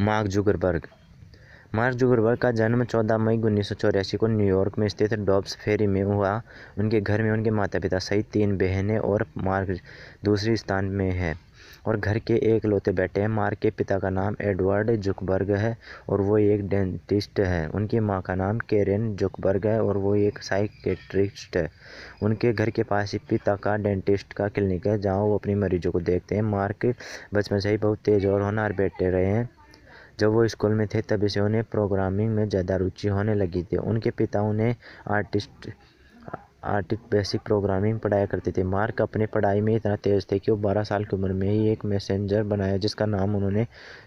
Mark Zuckerberg. Mark Zuckerberg का जन्म 14 मई 1984 को न्यूयॉर्क में स्थित डॉब्स फेरी में हुआ। उनके घर में उनके माता पिता सहित 3 बहनें और मार्क दूसरे स्थान में है और घर के एकलौते बेटे हैं। मार्क के पिता का नाम एडवर्ड जुकरबर्ग है और वो एक डेंटिस्ट है। उनकी मां का नाम कैरेन जुकरबर्ग है और वो एक साइकेट्रिस्ट है। उनके घर के पास ही पिता का डेंटिस्ट का क्लिनिक है जहाँ वो अपने मरीजों को देखते हैं। मार्क बचपन से ही बहुत तेज और होनहार बेटे रहे हैं। जब वो स्कूल में थे तभी से उन्हें प्रोग्रामिंग में ज़्यादा रुचि होने लगी थी। उनके पिता उन्हें आर्टिस्ट बेसिक प्रोग्रामिंग पढ़ाया करते थे। मार्क अपने पढ़ाई में इतना तेज़ थे कि वो 12 साल की उम्र में ही एक मैसेंजर बनाया जिसका नाम उन्होंने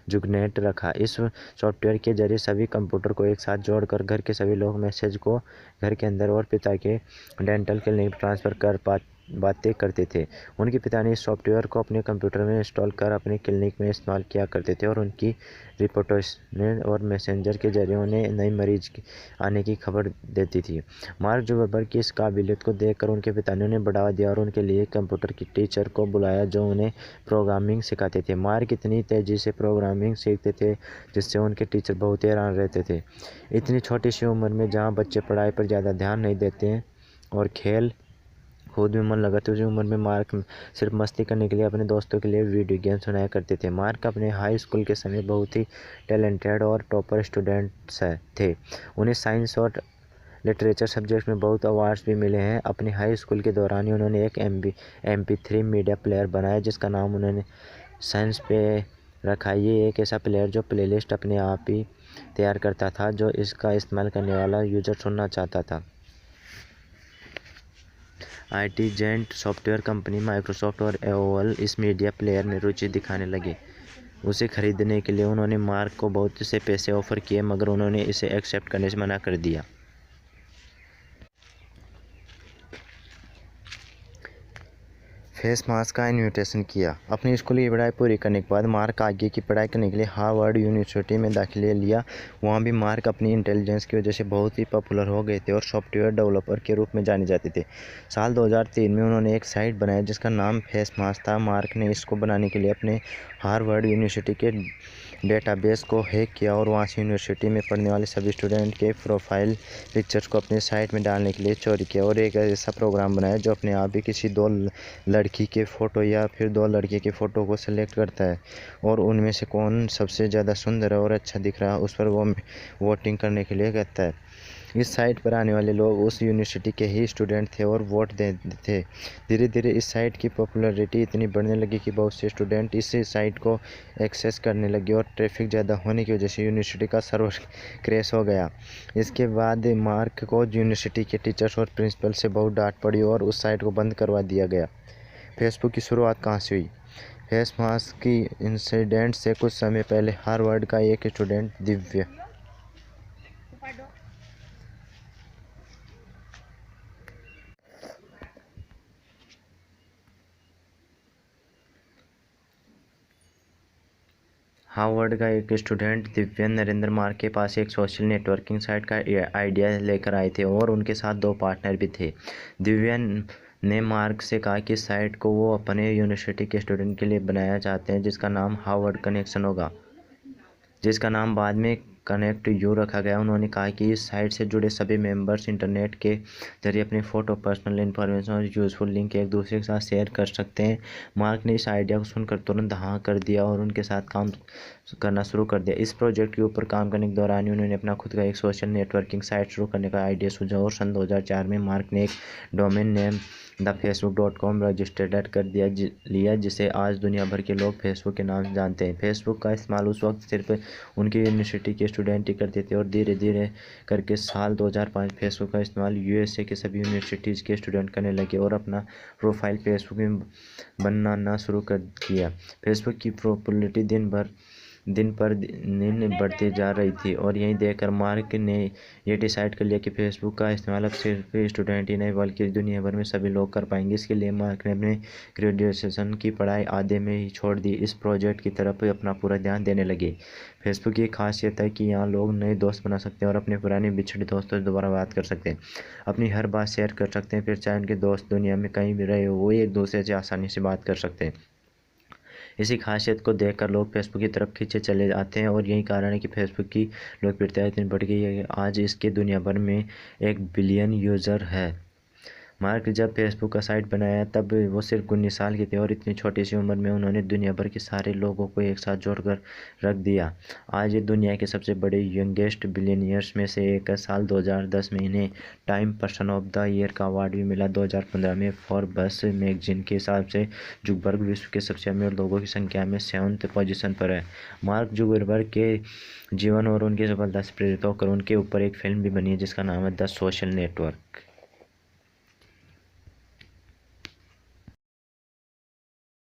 जुगनेट रखा। इस सॉफ्टवेयर के जरिए सभी कंप्यूटर को एक साथ जोड़कर घर के सभी लोग मैसेज को घर के अंदर और पिता के डेंटल क्लिनिक ट्रांसफ़र कर बातें करते थे। उनके पिता ने इस सॉफ्टवेयर को अपने कंप्यूटर में इंस्टॉल कर अपने क्लिनिक में इस्तेमाल किया करते थे और उनकी रिपोर्ट्स और मैसेंजर के जरिए उन्हें नए मरीज आने की खबर देती थी। मार्क जुकरबर्ग की इस काबिलियत को देखकर उनके पिता ने उन्हें बढ़ावा दिया और उनके लिए कंप्यूटर की टीचर को बुलाया जो उन्हें प्रोग्रामिंग सिखाते थे। मार्क इतनी तेज़ी से प्रोग्रामिंग सीखते थे जिससे उनके टीचर बहुत हैरान रहते थे। इतनी छोटी सी उम्र में जहाँ बच्चे पढ़ाई पर ज़्यादा ध्यान नहीं देते हैं और खेल खुद में मन लगाते उसी उम्र में मार्क सिर्फ मस्ती करने के लिए अपने दोस्तों के लिए वीडियो गेम सुनाया करते थे। मार्क अपने हाई स्कूल के समय बहुत ही टैलेंटेड और टॉपर स्टूडेंट्स थे। उन्हें साइंस और लिटरेचर सब्जेक्ट में बहुत अवार्ड्स भी मिले हैं। अपने हाई स्कूल के दौरान ही उन्होंने एक MP3 मीडिया प्लेयर बनाया जिसका नाम उन्होंने साइंस पे रखा। ये एक ऐसा प्लेयर जो प्लेलिस्ट अपने आप ही तैयार करता था जो इसका इस्तेमाल करने वाला यूजर सुनना चाहता था। IT giant software company Microsoft और AOL इस मीडिया प्लेयर में रुचि दिखाने लगे। उसे खरीदने के लिए उन्होंने मार्क को बहुत से पैसे ऑफर किए मगर उन्होंने इसे एक्सेप्ट करने से मना कर दिया। फेस मास्क का इन्विटेशन किया। अपनी स्कूल की पढ़ाई पूरी करने के बाद मार्क आगे की पढ़ाई करने के लिए हार्वर्ड यूनिवर्सिटी में दाखिले लिया। वहाँ भी मार्क अपनी इंटेलिजेंस की वजह से बहुत ही पॉपुलर हो गए थे और सॉफ्टवेयर डेवलपर के रूप में जाने जाते थे। साल 2003 में उन्होंने एक साइट बनाया जिसका नाम फेस मास्क था। मार्क ने इसको बनाने के लिए अपने हार्वर्ड यूनिवर्सिटी के डेटाबेस को हैक किया और वहाँ से यूनिवर्सिटी में पढ़ने वाले सभी स्टूडेंट के प्रोफाइल पिक्चर्स को अपने साइट में डालने के लिए चोरी किया और एक ऐसा प्रोग्राम बनाया जो अपने आप ही किसी 2 लड़की के फ़ोटो या फिर 2 लड़के के फ़ोटो को सेलेक्ट करता है और उनमें से कौन सबसे ज़्यादा सुंदर है और अच्छा दिख रहा है उस पर वो वोटिंग करने के लिए कहता है। इस साइट पर आने वाले लोग उस यूनिवर्सिटी के ही स्टूडेंट थे और वोट देते थे। धीरे धीरे इस साइट की पॉपुलैरिटी इतनी बढ़ने लगी कि बहुत से स्टूडेंट इस साइट को एक्सेस करने लगे और ट्रैफिक ज़्यादा होने की वजह से यूनिवर्सिटी का सर्वर क्रैश हो गया। इसके बाद मार्क को यूनिवर्सिटी के टीचर्स और प्रिंसिपल से बहुत डांट पड़ी और उस साइट को बंद करवा दिया गया। फेसबुक की शुरुआत कहाँ से हुई? फेस मास्क की इंसिडेंट से कुछ समय पहले हार्वर्ड का एक स्टूडेंट दिव्य नरेंद्र मार्क के पास एक सोशल नेटवर्किंग साइट का आइडिया लेकर आए थे और उनके साथ 2 पार्टनर भी थे। दिव्य ने मार्क से कहा कि साइट को वो अपने यूनिवर्सिटी के स्टूडेंट के लिए बनाया चाहते हैं जिसका नाम हार्वर्ड कनेक्शन होगा, जिसका नाम बाद में कनेक्ट यू रखा गया। उन्होंने कहा कि इस साइट से जुड़े सभी मेंबर्स इंटरनेट के जरिए अपनी फ़ोटो, पर्सनल इन्फॉर्मेशन और यूज़फुल लिंक एक दूसरे के साथ शेयर कर सकते हैं। मार्क ने इस आइडिया को सुनकर तुरंत हाँ कर दिया और उनके साथ काम करना शुरू कर दिया। इस प्रोजेक्ट के ऊपर काम करने के दौरान उन्होंने अपना खुद का एक सोशल नेटवर्किंग साइट शुरू करने का आइडिया सूझा और सन 2004 में मार्क ने एक डोमेन नेम thefacebook.com रजिस्टर्ड कर लिया जिसे आज दुनिया भर के लोग फेसबुक के नाम से जानते हैं। फेसबुक का इस्तेमाल उस वक्त सिर्फ उनकी यूनिवर्सिटी के स्टूडेंट ही करते थे और धीरे धीरे करके साल 2005 फेसबुक का इस्तेमाल USA के सभी यूनिवर्सिटीज़ के स्टूडेंट करने लगे और अपना प्रोफाइल फेसबुक में बनाना शुरू कर दिया। फेसबुक की पॉपुलैरिटी दिन पर दिन बढ़ती जा रही थी और यही देखकर मार्क ने ये डिसाइड कर लिया कि फेसबुक का इस्तेमाल अब सिर्फ स्टूडेंट ही नहीं बल्कि दुनिया भर में सभी लोग कर पाएंगे। इसके लिए मार्क ने अपने ग्रेजुएशन की पढ़ाई आधे में ही छोड़ दी। इस प्रोजेक्ट की तरफ अपना पूरा ध्यान देने लगे। फेसबुक की खासियत है कि यहाँ लोग नए दोस्त बना सकते हैं और अपने पुराने बिछड़े दोस्तों से दोबारा बात कर सकते हैं, अपनी हर बात शेयर कर सकते हैं, फिर चाहे उनके दोस्त दुनिया में कहीं भी रहे हो वो एक दूसरे से आसानी से बात कर सकते हैं। इसी खासियत को देखकर लोग फेसबुक की तरफ खींचे चले आते हैं और यही कारण है कि फेसबुक की लोकप्रियता इतनी बढ़ गई है कि आज इसके दुनिया भर में 1 बिलियन यूज़र है। मार्क जब फेसबुक का साइट बनाया तब वो सिर्फ 19 साल के थे और इतनी छोटी सी उम्र में उन्होंने दुनिया भर के सारे लोगों को एक साथ जोड़कर रख दिया। आज ये दुनिया के सबसे बड़े यंगेस्ट बिलियनियर्स में से एक है। साल 2010 में इन्हें time person of the year का अवार्ड भी मिला। 2015 में फोर्ब्स मैगजीन के हिसाब से जुकबर्ग विश्व के सबसे अमीर लोगों की संख्या में 7th पोजीशन पर है। मार्क जुकरबर्ग के जीवन और उनकी सफलता से प्रेरित होकर उनके ऊपर एक फिल्म भी बनी है जिसका नाम है द सोशल नेटवर्क।